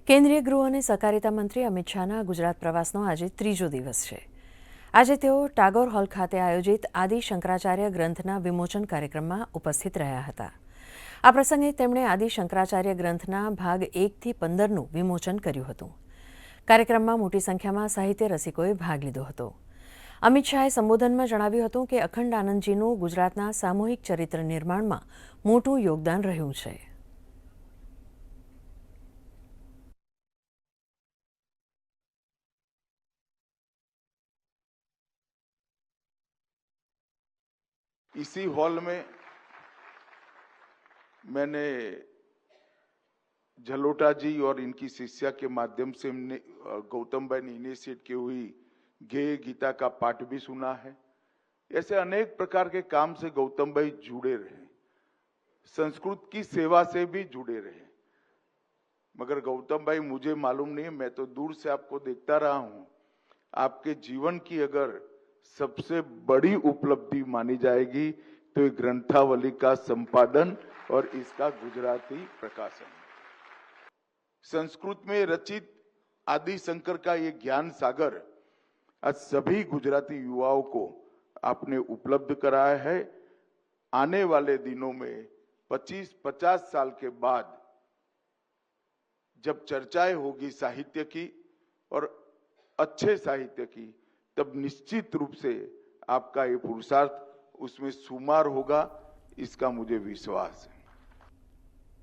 કેન્દ્રીય ગૃહ અને સહકારિતા મંત્રી અમિત શાહના ગુજરાત પ્રવાસનો આજે ત્રીજો દિવસ છે। આજે તેઓ ટાગોર હોલ ખાતે આયોજિત આદિ શંકરાચાર્ય ગ્રંથના વિમોચન કાર્યક્રમમાં ઉપસ્થિત રહ્યા હતા। આ પ્રસંગે તેમણે આદિ શંકરાચાર્ય ગ્રંથના ભાગ 1થી 15નું વિમોચન કર્યું હતું। કાર્યક્રમમાં મોટી સંખ્યામાં સાહિત્ય રસિકોએ ભાગ લીધો હતો। અમિત શાહે સંબોધનમાં જણાવ્યું હતું કે અખંડ આનંદજીનું ગુજરાતના સામૂહિક ચરિત્ર નિર્માણમાં મોટું યોગદાન રહ્યું છે। इसी हॉल में मैंने झलोटा जी और इनकी शिष्या के माध्यम से गौतम भाई ने इनिशिएट की हुई गेय गीता का पाठ भी सुना है। ऐसे अनेक प्रकार के काम से गौतम भाई जुड़े रहे, संस्कृत की सेवा से भी जुड़े रहे। मगर गौतम भाई मुझे मालूम नहीं, मैं तो दूर से आपको देखता रहा हूं। आपके जीवन की अगर सबसे बड़ी उपलब्धि मानी जाएगी तो ये ग्रंथावली का संपादन और इसका गुजराती प्रकाशन। संस्कृत में रचित आदि शंकर का ये ज्ञान सागर आज सभी गुजराती युवाओं को आपने उपलब्ध कराया है। आने वाले दिनों में 25-50 साल के बाद जब चर्चाएं होगी साहित्य की और अच्छे साहित्य की, तब निश्चित रूप से आपका ये पुरुषार्थ उसमें शुमार होगा, इसका मुझे विश्वास है।